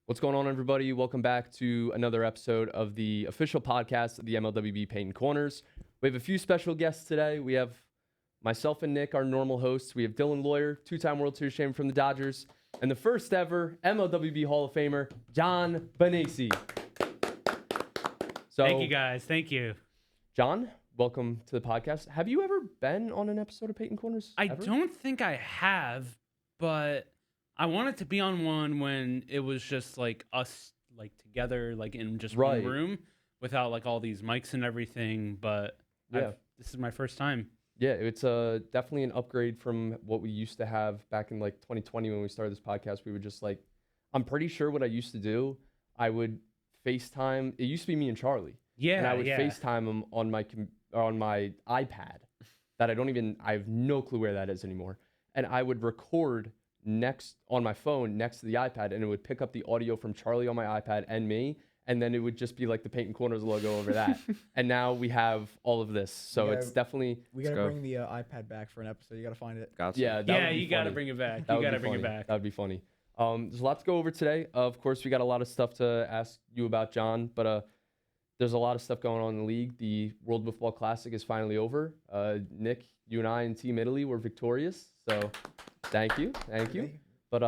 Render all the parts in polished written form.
What's going on, everybody? Welcome back to another episode of the official podcast of the MLWB Paintin Corners. We have a few special guests today. We have myself and Nick, our normal hosts. We have Dylan Lawyer, two-time World Series champion from the Dodgers, and the first ever MLWB Hall of Famer, John Benassi. So, Thank you, guys. Thank you. John, welcome to the podcast. Have you ever been on an episode of Paintin Corners? I ever? don't think I have, but I wanted to be on one when it was just like us, like together, like in just Right. one room, without like all these mics and everything. But Yeah. this is my first time. Yeah, it's definitely an upgrade from what we used to have back in like 2020 when we started this podcast. We would just like, I'm pretty sure what I used to do, I would FaceTime. It used to be me and Charlie. Yeah, And I would yeah. FaceTime him on my iPad that I have no clue where that is anymore. And I would record on my phone next to the iPad, and it would pick up the audio from Charlie on my iPad and me, and then it would just be like the Paintin Corners logo over that. And now we have all of this. So it's definitely... We gotta bring the iPad back for an episode. You gotta find it. Yeah, that Yeah, would be you got to funny. bring it back. That You would got be to bring it funny. back. That would be funny. There's a lot to go over today. Of course, we got a lot of stuff to ask you about, John, but there's a lot of stuff going on in the league. The World Football Classic is finally over. Nick, you and I and Team Italy were victorious, so thank you. But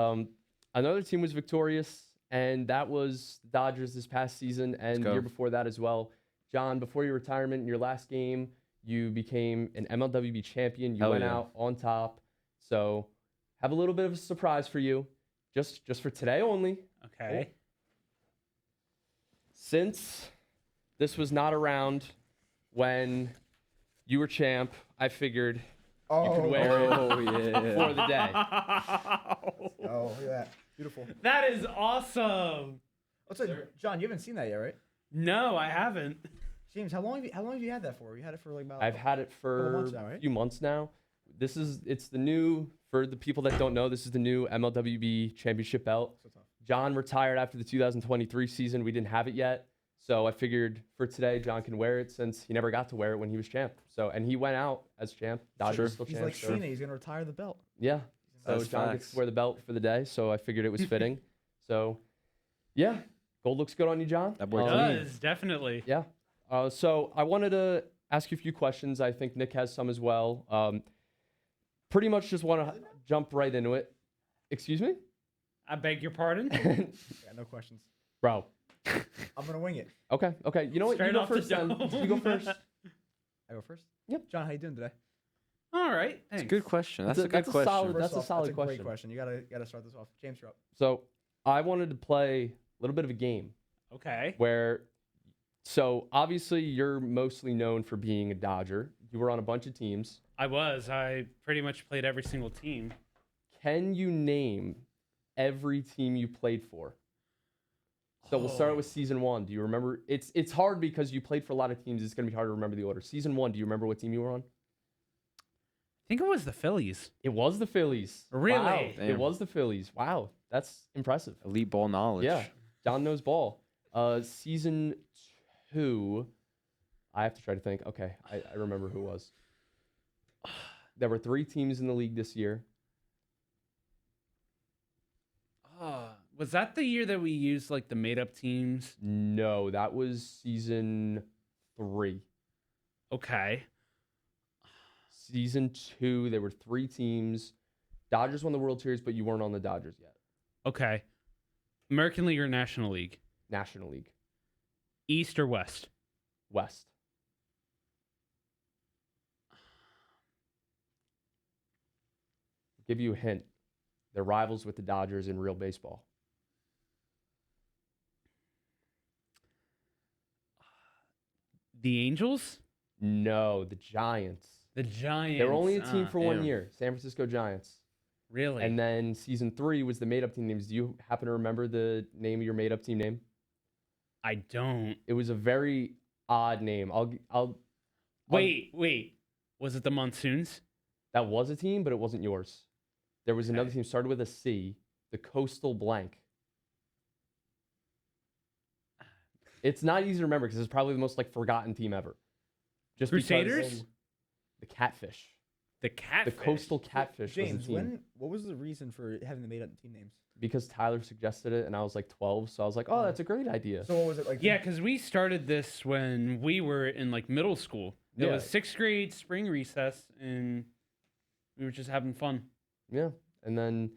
another team was victorious, and that was the Dodgers this past season and the year before that as well. John, before your retirement, in your last game, you became an MLWB champion. You went out on top. So have a little bit of a surprise for you, just for today only. Okay. Since this was not around when you were champ, I figured you could wear it for the day. Oh, look at that. Beautiful. That is awesome. John, you haven't seen that yet, right? No, I haven't. James, how long have you had that for? You had it for like about. I've had it for months now, right? a few months now. It's the new, for the people that don't know, this is the new MLWB championship belt. So tough. John retired after the 2023 season. We didn't have it yet. So I figured for today, John can wear it since he never got to wear it when he was champ. So, and he went out as champ. Dodgers still He's champ. like Cena. He's gonna retire the belt. Yeah. So That's John gets to wear the belt for the day. So I figured it was fitting. So yeah, gold looks good on you, John. That It boy does, definitely. Yeah. So I wanted to ask you a few questions. I think Nick has some as well. Pretty much just want to jump right into it. Excuse me? I beg your pardon? Yeah, no questions. Bro. I'm gonna wing it. Okay. You know what? Straight You go off the first then. dome. You go first. I go first. Yep. John, how you doing today? All right. That's Thanks. a good question. That's a good that's a question. solid- First That's a off, solid Great question. question. You gotta start this off. James, you're up. So I wanted to play a little bit of a game Okay. so obviously you're mostly known for being a Dodger. You were on a bunch of teams. I pretty much played every single team. Can you name every team you played for? So we'll start with season 1. Do you remember? It's hard because you played for a lot of teams. It's going to be hard to remember the order. Season 1, do you remember what team you were on? I think it was the Phillies. It was the Phillies. Really? Wow. It Damn. was the Phillies. Wow. That's impressive. Elite ball knowledge. Yeah. John knows ball. Season 2, I have to try to think. Okay, I remember who it was. There were 3 teams in the league this year. Was that the year that we used like the made up teams? No, that was season 3. Okay. Season 2, there were 3 teams. Dodgers won the World Series, but you weren't on the Dodgers yet. Okay. American League or National League? National League. East or West? West. I'll give you a hint. They're rivals with the Dodgers in real baseball. The Angels? No, the Giants. The Giants. They were only a team for 1 damn. year. San Francisco Giants. Really? And then season 3 was the made-up team names. Do you happen to remember the name of your made-up team name? I don't. It was a very odd name. Wait. Was it the Monsoons? That was a team, but it wasn't yours. There was another Okay. team started with a C, the Coastal Blank. It's not easy to remember because it's probably the most like forgotten team ever. Just because- Crusaders? The Catfish. The catfish. The Coastal Catfish James, was the team. what was the reason for having the made up team names? Because Tyler suggested it, and I was like 12, so I was like, oh, that's a great idea. So what was it like? Yeah, because we started this when we were in like middle school. It Yeah. was 6th grade spring recess, and we were just having fun. Yeah. And then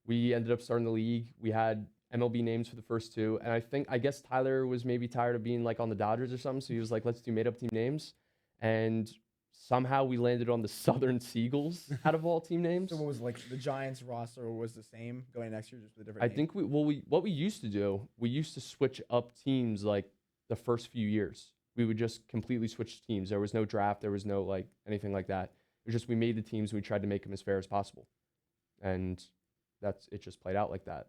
we ended up starting the league. We had MLB names for the first two. And I guess Tyler was maybe tired of being like on the Dodgers or something. So he was like, let's do made up team names. And somehow we landed on the Southern Seagulls out of all team names. So what was like the Giants roster was the same going next year, just with a different I name? think what we used to do, we used to switch up teams like the first few years. We would just completely switch teams. There was no draft. There was no like anything like that. It was just we made the teams and we tried to make them as fair as possible. And it just played out like that.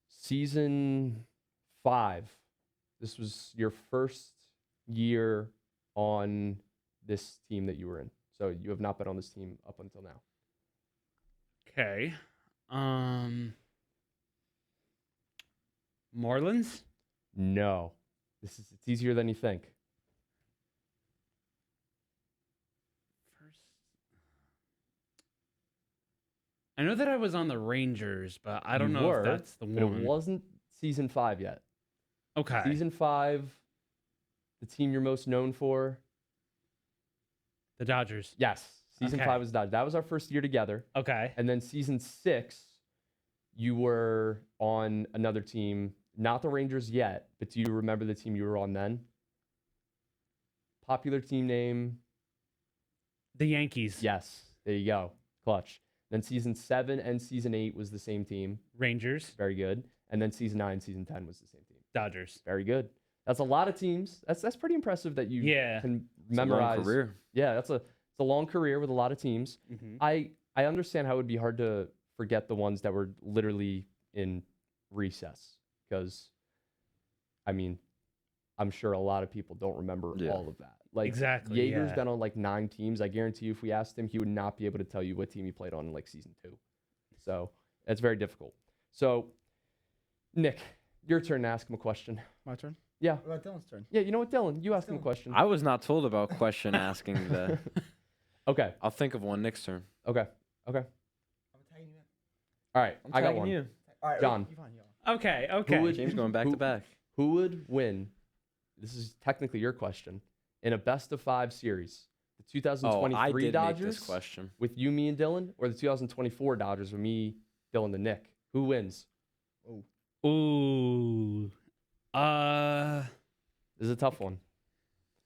Season 5. This was your first year on this team that you were in. So you have not been on this team up until now. Okay. Marlins? No. It's easier than you think. First. I know that I was on the Rangers, but I don't You know were, if that's the But one. it wasn't season 5 yet. Okay. Season 5, the team you're most known for. The Dodgers. Yes. Season Okay. 5 was Dodgers. That was our first year together. Okay. And then season 6, you were on another team, not the Rangers yet, but do you remember the team you were on then? Popular team name. The Yankees. Yes. There you go. Clutch. Then season 7 and season 8 was the same team. Rangers. Very good. And then season 9, season 10 was the same team. Dodgers. Very good. That's a lot of teams. That's pretty impressive that you Yeah. can It's a long memorize. career. Yeah, it's a long career with a lot of teams. Mm-hmm. I understand how it would be hard to forget the ones that were literally in recess because, I mean, I'm sure a lot of people don't remember Yeah. all of that. Like Exactly, Jaeger's yeah. been on like 9 teams. I guarantee you, if we asked him, he would not be able to tell you what team he played on in like season 2. So it's very difficult. So, Nick, your turn to ask him a question. My turn. Yeah. What about Dylan's turn? Yeah, you know what, Dylan? You ask him a Dylan. question. I was not told about question asking the. Okay. I'll think of one next turn. Okay. I'm tagging you in. All right. I'm I got tagging one. you. All right, John. You fine, you fine. Okay. Who Okay. would- James going back to Who- back. Who would win? This is technically your question. In a best of 5 series, the Oh, 2023 I did Dodgers make this question. with you, me, and Dylan, or the 2024 Dodgers with me, Dylan, and Nick? Who wins? Ooh. This is a tough one.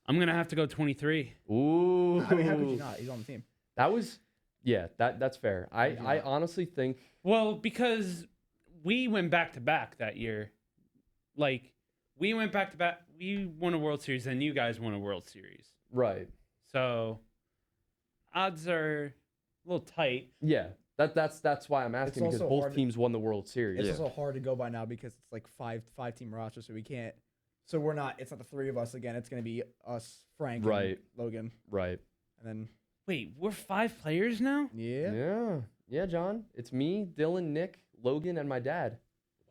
I'm gonna have to go 23. Ooh. I mean, how could you not? He's on the team. That was, yeah, that's fair. How could you I not? honestly think, Well, because we went back to back that year. Like, we went back to back. We won a World Series, and you guys won a World Series. right. So, odds are a little tight. Yeah. That's why I'm asking because also both hard to- teams won the World Series. It's Yeah. also hard to go by now because it's like five team roster, so we can't. So we're not. It's not the 3 of us again. It's gonna be us, Frank, Right. and Logan, Right. and then Wait, we're 5 players now? yeah. Yeah. Yeah, John. It's me, Dylan, Nick, Logan, and my dad.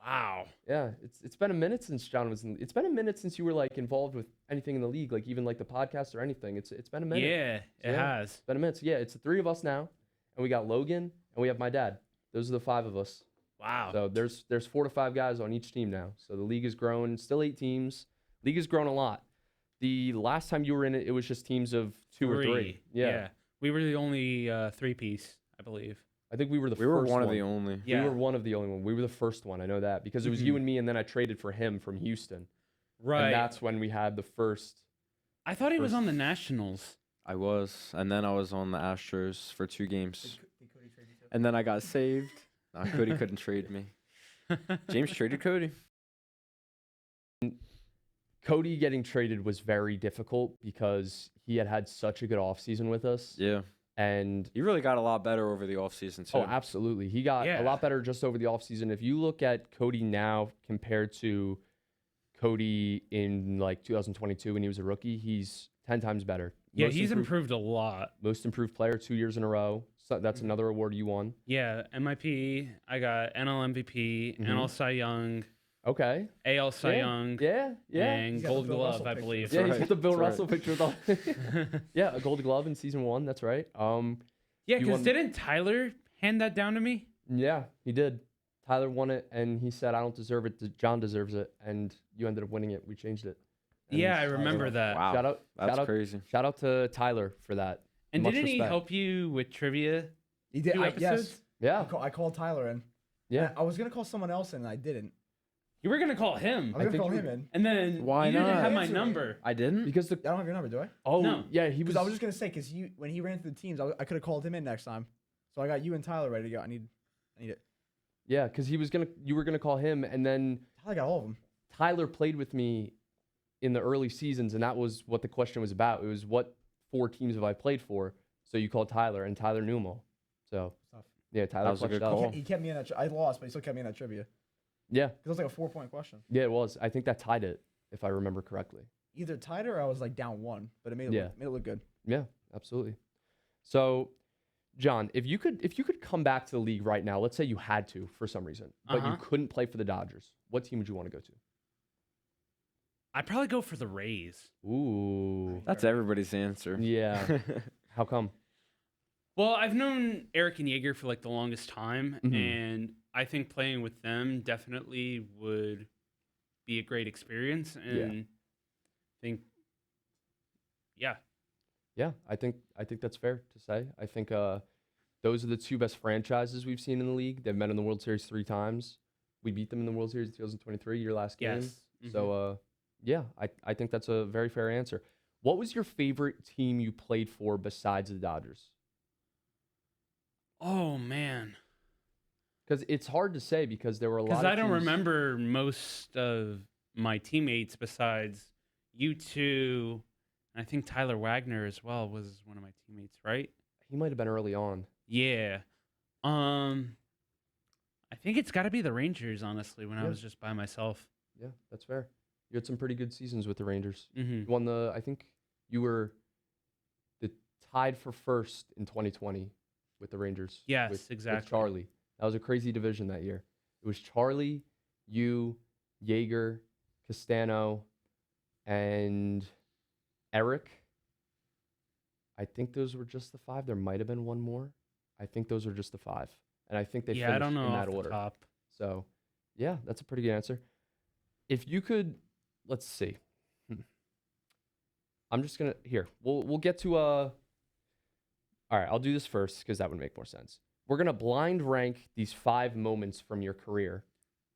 Wow. Yeah, it's been a minute since John was in. It's been a minute since you were like involved with anything in the league, like even like the podcast or anything. It's been a minute. Yeah, it Yeah. has. It's been a minute. So yeah, it's the 3 of us now, and we got Logan and we have my dad. Those are the 5 of us. Wow. So there's 4 to 5 guys on each team now. So the league has grown. Still 8 teams. League has grown a lot. The last time you were in it, it was just teams of 2 or 3. Yeah. We were the only 3-piece, I believe. I think we were the We were first one of the only. Yeah. We were one of the only one. We were the first one. I know that because it was you Mhm. and me, and then I traded for him from Houston. Right. And that's when we had the first. I thought he was on the first- Nationals. I was, and then I was on the Astros for 2 games, Did Cody trade you too? and then I got saved. Cody couldn't trade me. James traded Cody. Cody getting traded was very difficult because he had such a good offseason with us. Yeah, And he really got a lot better over the offseason too. oh, absolutely. He got Yeah. a lot better just over the offseason. If you look at Cody now compared to Cody in like 2022 when he was a rookie, he's 10 times better. Yeah, he's improved a lot. Most improved player 2 years in a row. So that's Mhm. another award you won. Yeah, MIP. I got NL MVP, Mhm. NL Cy Young. Okay. AL Cy Yeah. Young, Yeah. Yeah. and He's got the Gold Bill Glove, Russell I picture. believe. Yeah, he's right. got the Bill That's right. Russell picture with all. Yeah, a Gold Glove in season 1. That's right. Yeah, You because won- didn't Tyler hand that down to me? Yeah, he did. Tyler won it, and he said, "I don't deserve it. John deserves it." And you ended up winning it. We changed it. And Yeah, I so, remember that. Wow. Shout out! That's shout out! crazy. Shout out to Tyler for that. And Much didn't he respect. help you with trivia? He did. 2 Yes. episodes? Yeah, I called Tyler in. yeah. I was gonna call someone else in, and I didn't. You were gonna call him, I was gonna think call you- him in. and then Why you didn't not? have my Answer me. number. I didn't. Because the I don't have your number, do I? No. yeah, he Because was. I was just gonna say, because when he ran through the teams, I could have called him in next time. So I got you and Tyler ready to go. I need it. Yeah, because you were gonna call him, and then Tyler got all of them. Tyler played with me in the early seasons, and that was what the question was about. It was what 4 teams have I played for? So you called Tyler, and Tyler knew them all. So Tough. yeah, Tyler That was a clutched good up. call. He kept me in that. I lost, but he still kept me in that trivia. Yeah, It was like a 4-point question. yeah, it was. I think that tied it, if I remember correctly. Either tied or I was like down 1, but it made it, Yeah. made it look good. Yeah, absolutely. So, John, if you could come back to the league right now, let's say you had to for some reason, but you Uh-huh. couldn't play for the Dodgers, what team would you want to go to? I'd probably go for the Rays. Ooh, That's everybody's answer. yeah. How come? Well, I've known Eric and Yeager for like the longest time, Mhm. and I think playing with them definitely would be a great experience. And I think, yeah, Yeah, I think that's fair to say. I think those are the 2 best franchises we've seen in the league. They've met in the World Series 3 times. We beat them in the World Series in 2023, your last game. yes. So, yeah, I think that's a very fair answer. What was your favorite team you played for besides the Dodgers? Oh man, Because it's hard to say because there were a lot. because Of I don't teams- remember most of my teammates besides you two. And I think Tyler Wagner as well was one of my teammates, right? He might have been early on. Yeah. I think it's got to be the Rangers, honestly, when I Yeah. was just by myself. Yeah, that's fair. You had some pretty good seasons with the Rangers. Mm-hmm. You won the. I think you were the tied for first in 2020 with the Rangers. Yes, with exactly. Charlie. That was a crazy division that year. It was Charlie, you, Yeager, Castano, and Eric. I think those were just the 5. There might have been one more. I think those were just the 5. And I think they Yeah, finished I don't know in off that the order. top. So, yeah, that's a pretty good answer. If you could, let's see. I'm just gonna here. We'll get to All right, I'll do this first because that would make more sense. We're gonna blind rank these 5 moments from your career,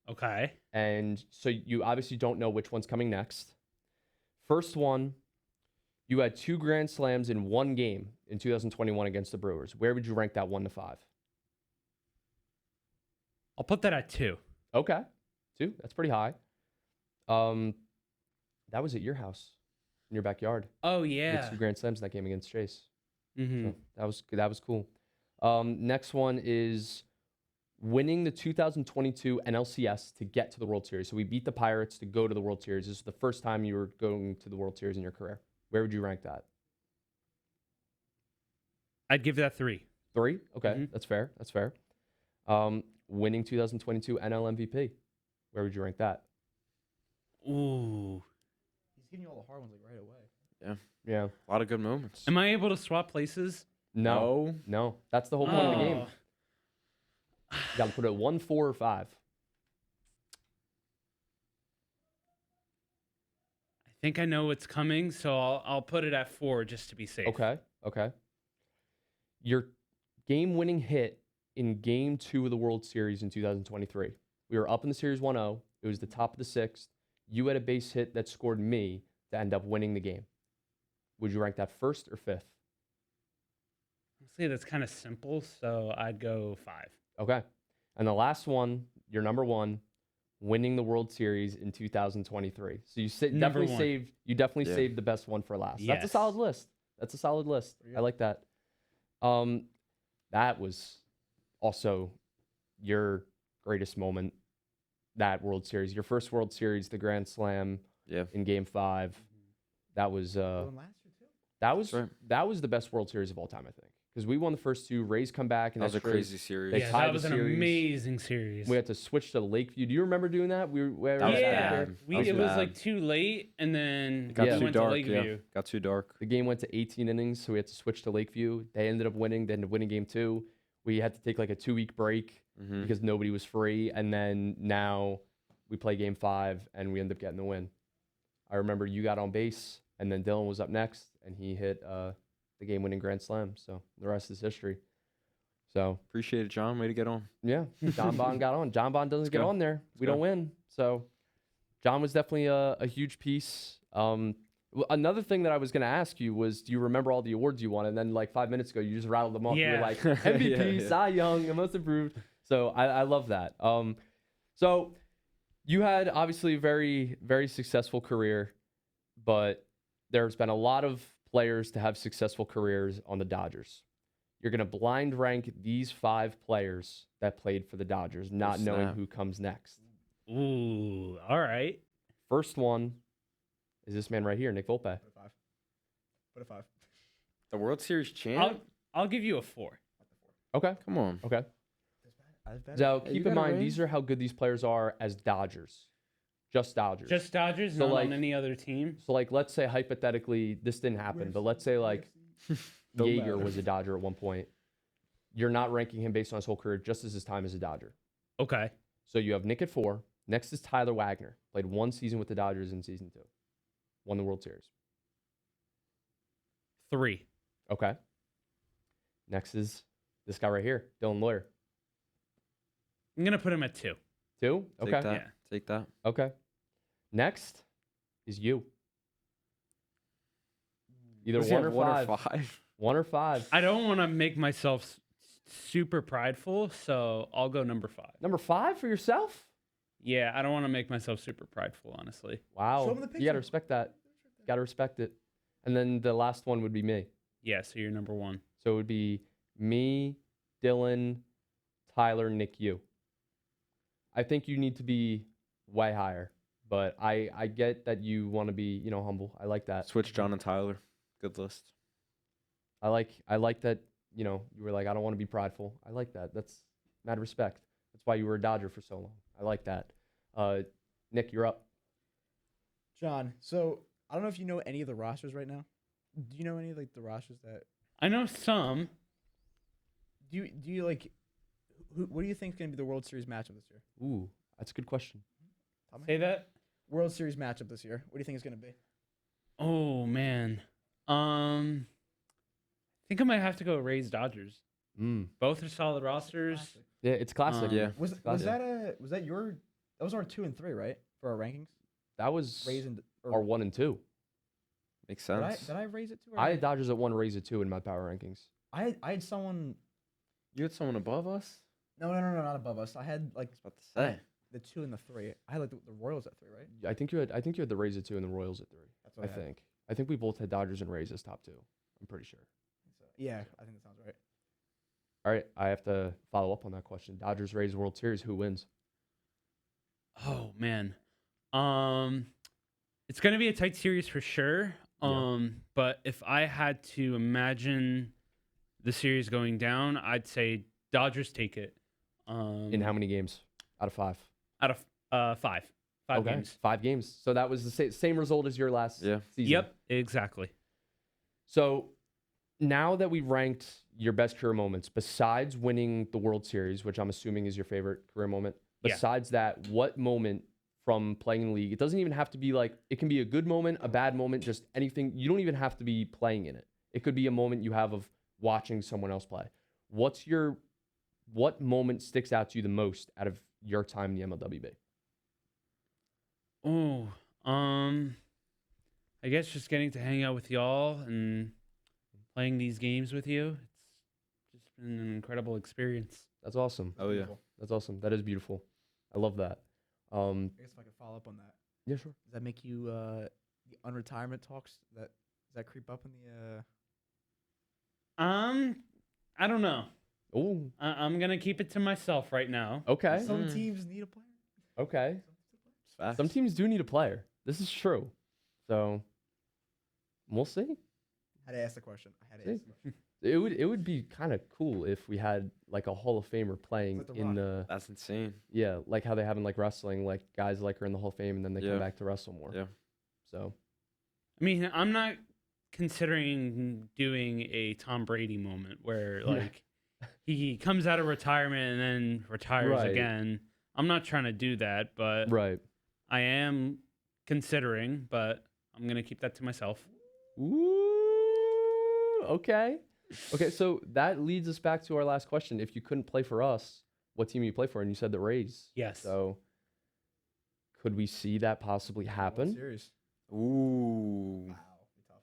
Okay. and so you obviously don't know which one's coming next. First one, you had 2 grand slams in one game in 2021 against the Brewers. Where would you rank that 1 to 5? I'll put that at 2. Okay, 2. That's pretty high. That was at your house, in your backyard. Oh, You yeah. had 2 grand slams in that game against Chase. Mm-hmm. So that was cool. Next one is winning the 2022 NLCS to get to the World Series. So we beat the Pirates to go to the World Series. This is the first time you were going to the World Series in your career. Where would you rank that? I'd give that 3. 3? Okay, Mhm. that's fair. That's fair. Winning 2022 NL MVP. Where would you rank that? Ooh. He's getting you all the hard ones like right away. Yeah. A lot of good moments. Am I able to swap places? No. That's the whole point of the game. Oh. You got to put it at 1, 4, or 5. I think I know what's coming, so I'll put it at 4 just to be safe. Okay. Your game-winning hit in Game 2 of the World Series in 2023. We were up in the series 1-0. It was the top of the 6th. You had a base hit that scored me to end up winning the game. Would you rank that 1st or 5th? Honestly, that's kind of simple, so I'd go 5. Okay. And the last one, your number 1, winning the World Series in 2023. So you Number definitely 1. saved Yeah. saved the best one for last. That's a Yes. solid list. That's a solid list. Pretty good. I like that. That was also your greatest moment, that World Series. Your first World Series, the Grand Slam Yeah. in Game 5. That was Going last year too. that was That's right. that was the best World Series of all time, I think. because we won the first two. Rays come back, and That was a extras. crazy series. They Yeah, tied that the was an series. amazing series. We had to switch to Lakeview. Do you remember doing that? We were That was yeah, bad. That it was bad. like too late, and then It got Yeah. we too went dark. to Lakeview. Got too dark. The game went to 18 innings, so we had to switch to Lakeview. They ended up winning. They ended up winning game 2. We had to take like a 2-week break Mm-hmm. because nobody was free, and then now we play game 5, and we end up getting the win. I remember you got on base, and then Dylan was up next, and he hit the game-winning grand slam. So the rest is history. So Appreciate it, John. Way to get on. yeah, John Bond got on. John Bond doesn't Let's get go. on there. We go. don't win. So John was definitely a huge piece. Another thing that I was going to ask you was, do you remember all the awards you won? And then like 5 minutes ago, you just rattled them off. You were Yeah. like MVP, Yeah. Cy Young, and Most Improved. So I love that. So you had obviously a very, very successful career, but there's been a lot of players to have successful careers on the Dodgers. You're going to blind rank these 5 players that played for the Dodgers, not knowing snap. who comes next. Ooh, all right. First one is this man right here, Nick Volpe. Put a 5. Put a 5. The World Series champ. I'll give you a 4. Okay. Come on. Okay. As bad. Now, you keep got in a mind, ring? these are how good these players are as Dodgers. Just Dodgers. Just Dodgers, So, not like- on any other team. So, like, let's say hypothetically, this didn't happen, but let's say, like, Don't Yeager matter. was a Dodger at one point. You're not ranking him based on his whole career, just as his time as a Dodger. Okay. So you have Nick at 4. Next is Tyler Wagner. Played 1 season with the Dodgers in season 2. Won the World Series. 3. Okay. Next is this guy right here, Dylan Lawyer. I'm gonna put him at 2. 2? Take Okay. that. Yeah. Take that. Okay. Next is you. Either Does he 1 have or 1 5. or 5? 1 or 5. I don't want to make myself super prideful, so I'll go number 5. Number 5 for yourself? Yeah, I don't want to make myself super prideful, honestly. Wow. Show 'em the You got picture. to respect that. Got to respect it. And then the last one would be me. Yeah, so you're number 1. So it would be me, Dylan, Tyler, Nick, you. I think you need to be way higher, but I get that you want to be, humble. I like that. Switch John and Tyler. Good list. I like that, you were like, I don't want to be prideful. I like that. That's mad respect. That's why you were a Dodger for so long. I like that. Nick, you're up. John, so I don't know if you know any of the rosters right now. Do you know any of like the rosters that I know some. do you like what do you think is going to be the World Series matchup this year? Ooh, that's a good question. Tell me. Say that. World Series matchup this year. What do you think it's going to be? Oh man. I think I might have to go Rays Dodgers. Both are solid rosters. Yeah, it's classic. Yeah. Was Classic. that was our 2 and 3, right? For our rankings? That was Rays and our 1 and 2. Makes did sense. I raise it 2 or I had Dodgers at 1, Rays at 2 in my power rankings. I had someone You had someone above us? no, not above us. I had like I was about to say. the 2 and the 3. I had like the Royals at 3, right? I think you had the Rays at 2 and the Royals at 3. That's what I had. think. I think we both had Dodgers and Rays as top 2. I'm pretty sure. So, yeah, I think that sounds right. All right, I have to follow up on that question. Dodgers, Rays, World Series. Who wins? Oh man. It's gonna be a tight series for sure. But if I had to imagine the series going down, I'd say Dodgers take it. In how many games? Out of 5. Out of 5. 5 Okay, games. 5 games. So that was the same result as your last Yeah. season. Yep, exactly. So now that we've ranked your best career moments, besides winning the World Series, which I'm assuming is your favorite career moment, Yeah. besides that, what moment from playing in the league? It doesn't even have to be like, it can be a good moment, a bad moment, just anything. You don't even have to be playing in it. It could be a moment you have of watching someone else play. What moment sticks out to you the most out of your time in the MLWB? Oh, I guess just getting to hang out with y'all and playing these games with you. It's just been an incredible experience. That's awesome. Oh, yeah. Beautiful. That's awesome. That is beautiful. I love that. I guess if I could follow up on that. Yeah, sure. Does that make you the unretirement talks does that creep up in the I don't know. Oh, I'm gonna keep it to myself right now. okay. Some teams need a player. Okay. It's facts. Some teams do need a player. This is true. So we'll see. I had to ask the question. I had to See. ask the question. It would be kind of cool if we had like a Hall of Famer playing Like The in Rock. the That's insane. like how they have in like wrestling, like guys like are in the Hall of Fame and then they Yeah. come back to wrestle more. Yeah. So I mean, I'm not considering doing a Tom Brady moment where like he comes out of retirement and then retires Right. again. I'm not trying to do that, but right. I am considering, but I'm gonna keep that to myself. Ooh, okay. Okay, so that leads us back to our last question. If you couldn't play for us, what team you play for? And you said the Rays. Yes. So could we see that possibly World happen? Series. Ooh. Wow. Be tough.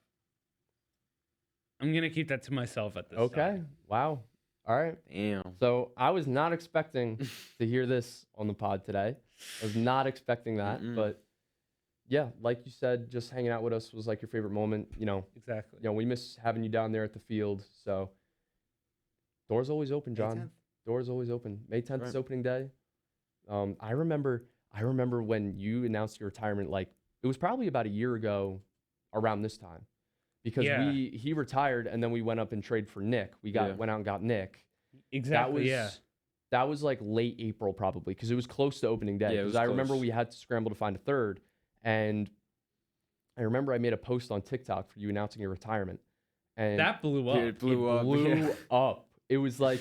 I'm gonna keep that to myself at this Okay. time. Wow. All right. Damn. So I was not expecting to hear this on the pod today. I was not expecting that, Mm-mm. but yeah, like you said, just hanging out with us was like your favorite moment. Exactly. We miss having you down there at the field. So doors always open, May John. 10th. Doors always open. May 10th is Right. opening day. I remember when you announced your retirement. Like it was probably about a year ago, around this time, because Yeah. he retired and then we went up and traded for Nick. We Yeah. went out and got Nick. Exactly. That was like late April probably because it was close to opening day. Yeah, it Because was I remember close. we had to scramble to find a third, and I remember I made a post on TikTok for you announcing your retirement, and That blew up. Dude, it blew up. blew yeah. up. It was like,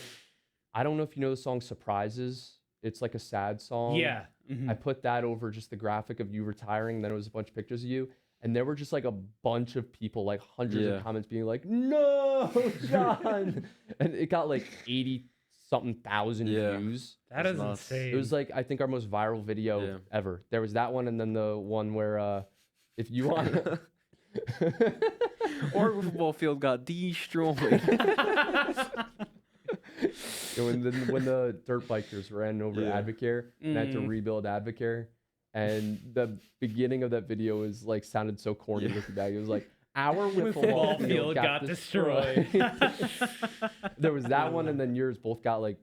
I don't know if you know the song "Surprises." It's like a sad song. Yeah. Mhm. I put that over just the graphic of you retiring, and then it was a bunch of pictures of you. And there were just like a bunch of people, like hundreds Yeah. of comments being like, "No, John!" And it got like 80-something thousand Yeah. views. That That's is nuts. insane. It was like, I think our most viral video Yeah. ever. There was that one, and then the one where if you want Or football field got destroyed. when the dirt bikers ran over Yeah. Advocare and had to Mm. rebuild Advocare, and the beginning of that video is like sounded so corny Yeah. looking back. It was like, our Football football field got destroyed. There was that one, and then yours both got like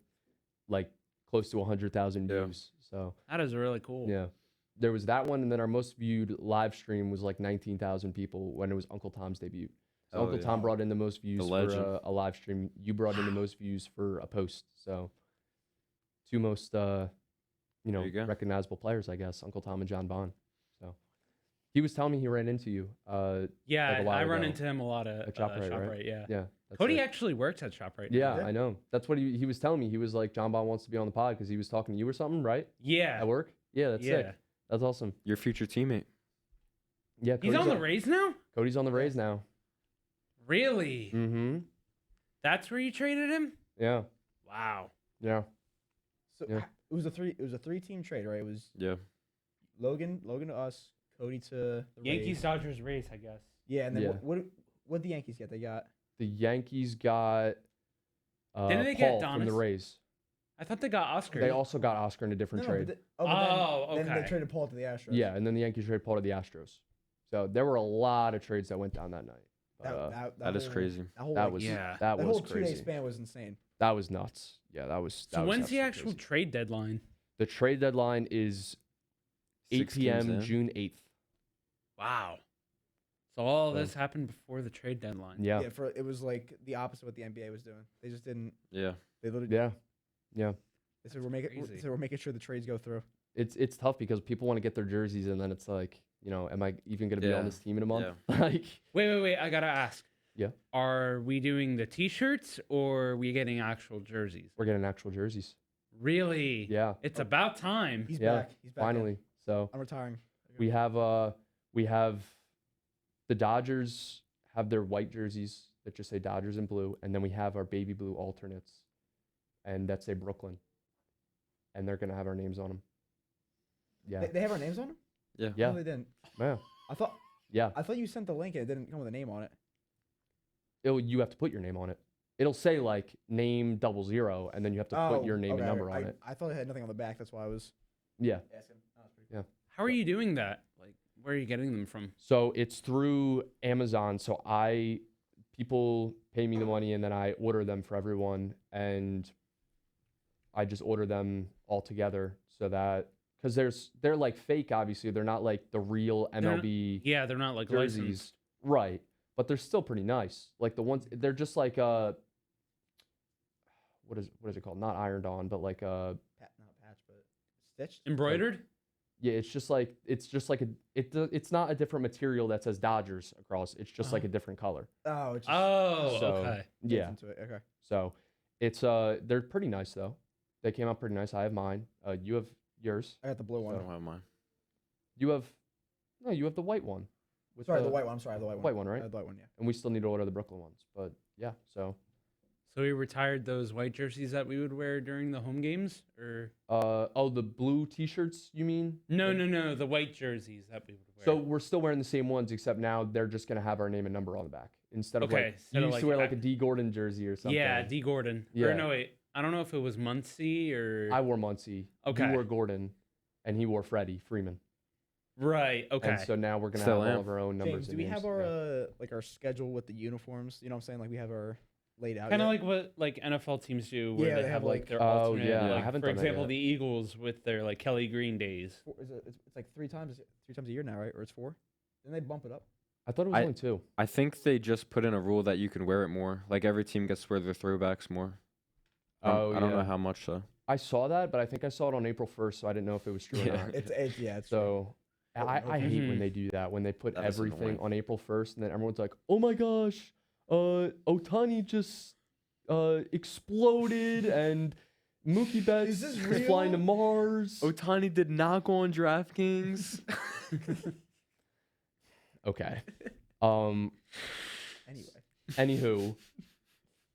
close to 100,000 Yeah. views. So That is really cool. yeah, there was that one, and then our most viewed live stream was like 19,000 people when it was Uncle Tom's debut. So Oh, Uncle yeah. Tom brought in the most views for legend. a live stream. You brought in the most views for a post. So two most you go. recognizable players, I guess, Uncle Tom and John Bond. So he was telling me he ran into you. Yeah, Like a while I run ago. into him a lot at At ShopRite, right? ShopRite, yeah. Yeah, that's Cody it. actually works at ShopRite. now. Yeah, Yeah. I know. That's what he was telling me. He was like, John Bond wants to be on the pod because he was talking to you or something, right? Yeah. At work? Yeah, that's yeah. sick. That's awesome. Your future teammate. Yeah, He's on the Rays now? Cody's on the Rays now. Really? Mm-hmm. That's where you traded him? Yeah. Wow. Yeah. So Yeah. it was a 3-team trade, right? It was Yeah. Logan to us, Cody to the Yankees, Rays. Dodgers, Rays, I guess. Yeah, and then Yeah. what the Yankees get? They got The Yankees got Didn't they get Paul from the Donis? Rays. I thought they got Oscar. They also got Oscar in a different trade. but Oh, then they okay. traded Paul to the Astros. Yeah, and then the Yankees traded Paul to the Astros. So there were a lot of trades that went down that night. But, That is whole- crazy. That whole, that like, was yeah. that that was whole 2-day crazy. span was insane. That was nuts. Yeah, that was. So that was when's the absolutely actual crazy. trade deadline? The trade deadline is 8 6 teams p.m. in. June 8th. Wow. So all So- this happened before the trade deadline. Yeah. Yeah, it was like the opposite of what the NBA was doing. They just didn't. Yeah. They literally. Yeah. Yeah. They said we're making sure the trades go through. It's tough because people want to get their jerseys and then it's like, am I even going to be on Yeah. this team in a month? Like, Wait. I gotta ask. Yeah. Are we doing the T-shirts or are we getting actual jerseys? we're getting actual jerseys. Really? Yeah. It's about time. He's Yeah, back. He's back. in. Finally. So I'm retiring. we have the Dodgers have their white jerseys that just say Dodgers in blue, and then we have our baby blue alternates, and that say Brooklyn, and they're gonna have our names on them. Yeah, They have our names on them. Yeah. yeah, No, they didn't. yeah, I thought yeah. you sent the link and it didn't come with a name on it. You have to put your name on it. It'll say like name 00, and then you have to put your name and okay, number on it. I thought it had nothing on the back. That's why I was Yeah. asking. Oh, that's pretty cool. How are you doing that? Like, where are you getting them from? So it's through Amazon. So people pay me the money and then I order them for everyone, and I just order them all together so that because they're like fake. Obviously, they're not like the real They're not- MLB Yeah, they're not like jerseys, licensed. right? but they're still pretty nice. Like the ones, they're just like what is it called? Not ironed on, but like Not patch, but stitched. Embroidered? yeah, it's just like it's not a different material that says Dodgers across. It's just like a different color. Oh, it's just Oh, So, okay. fades Yeah. into it. Okay. So it's they're pretty nice though. They came out pretty nice. I have mine. You have yours. I got the blue I one. don't have mine. You have you have the white one. With Sorry, the white one. I'm sorry, the white one. white one, right? I had the white one, yeah. And we still need to order the Brooklyn ones. But yeah, so So we retired those white jerseys that we would wear during the home games, or the blue T-shirts you mean? no, the white jerseys that we would wear. So we're still wearing the same ones, except now they're just gonna have our name and number on the back instead of Okay, like instead you of used to like wear like a D Gordon jersey or something. yeah, D Gordon. Yeah. Or no, wait, I don't know if it was Muncie or I wore Muncie. Okay. You wore Gordon, and he wore Freddie Freeman. right. Okay. And so now we're gonna Still have all am. of our own numbers. James, do and we names. have Yeah. our like our schedule with the uniforms? You know what I'm saying? Like we have our laid out. Kind of yet? like what like NFL teams do, where Yeah, they have like their Oh, alternate. yeah, I like, haven't for done that example, yet. the Eagles with their like Kelly Green days. It's like three times a year now, right? Or it's four? Then they bump it up. I thought it was I- only 2. I think they just put in a rule that you can wear it more. Like every team gets to wear their throwbacks more. I don't know how much though. I saw that, but I think I saw it on April 1st, so I didn't know if it was true or Yeah. not. It's true. So Oh, I hate when Mhm. they do that, when they put That is everything annoying. on April 1st, and then everyone's like, "Oh my gosh, Otani just exploded, and Mookie Betts Is this is flying to real? Mars." Otani did not go on DraftKings. Okay. Anyway. Anywho,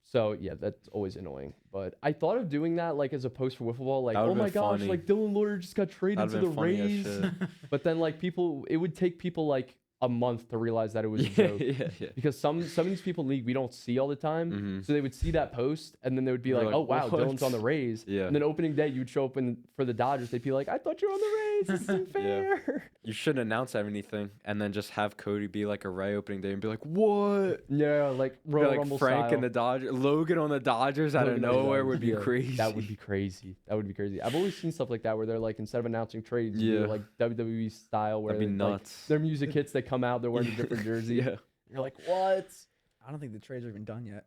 so yeah, that's always annoying. But I thought of doing that like as a post for wiffle ball, like, That oh would've my been gosh, funny. like Dylan Lawyer just got traded That'd to been the funny as Rays. shit. But then like it would take people like a month to realize that it was a yeah, joke. yeah. Because some of these people in the league we don't see all the time. Mhm. So they would see that post and then they would be They're like, like, oh wow, "What?" Dylan's on the Rays. Yeah. And then opening day you'd show up for the Dodgers, they'd be like, I thought you were on the Rays. This isn't Yeah. fair. You shouldn't announce anything and then just have Cody be like a Ray opening day and be like, what? Yeah, like Be Royal like Rumble Frank style. and the Dodgers, Logan on the Dodgers out of Logan on the nowhere Dodgers, would be yeah, crazy. That would be crazy. That would be crazy. I've always seen stuff like that where they're like, instead of announcing trades, you do Yeah. like WWE style where That'd be they, like, nuts. their music hits, they come out, they're wearing a different jersey. Yeah. You're like, what? I don't think the trades are even done yet.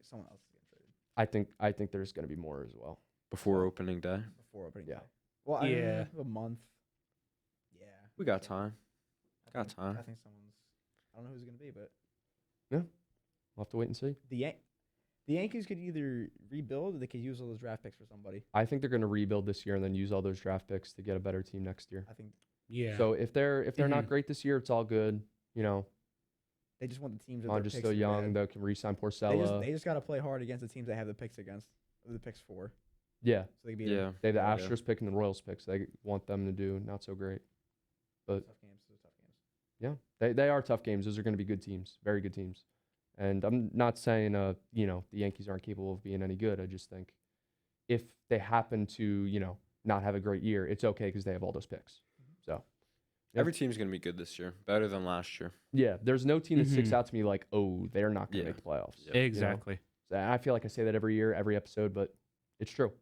Someone else is getting traded I think there's gonna be more as well. Before opening day. before opening Yeah. day. Well, Yeah. a month. Yeah. We got time. I Got think- time. I think someone's. I don't know who's it gonna be, but We'll have to wait and see. the Yankees could either rebuild or they could use all those draft picks for somebody. I think they're gonna rebuild this year and then use all those draft picks to get a better team next year. I think yeah. So if they're not Mhm. great this year, it's all good. You know, they just want the teams that I'm their just picks still are young. bad. They can re-sign They Porcella. just got to play hard against the teams they have the picks against, the picks for, Yeah, so they can be Yeah. they have the Yeah. Astros pick and the Royals pick. So they want them to do not so great. But tough games. Those tough games. yeah, they are tough games. Those are going to be good teams, very good teams. And I'm not saying you know, the Yankees aren't capable of being any good. I just think if they happen to, you know, not have a great year, it's okay because they have all those picks. So yeah. Every team's going to be good this year. Better than last year. yeah, there's no team that sticks Mhm. out to me like, oh, they're not going to Yeah. make the playoffs. Yeah. Exactly. So I feel like I say that every year, every episode, but it's true.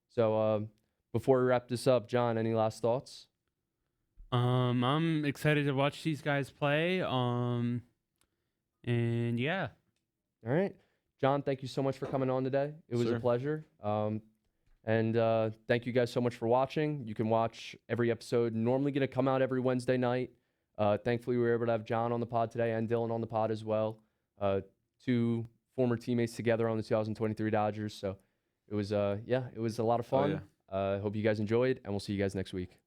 So before we wrap this up, John, any last thoughts? I'm excited to watch these guys play. And yeah. All right. John, thank you so much for coming on today. It was a Sure. pleasure. And thank you guys so much for watching. You can watch every episode. Normally going to come out every Wednesday night. Thankfully, we were able to have John on the pod today and Dylan on the pod as well. 2 former teammates together on the 2023 Dodgers. So it was, it was a lot of Oh, fun. yeah. Hope you guys enjoyed, and we'll see you guys next week.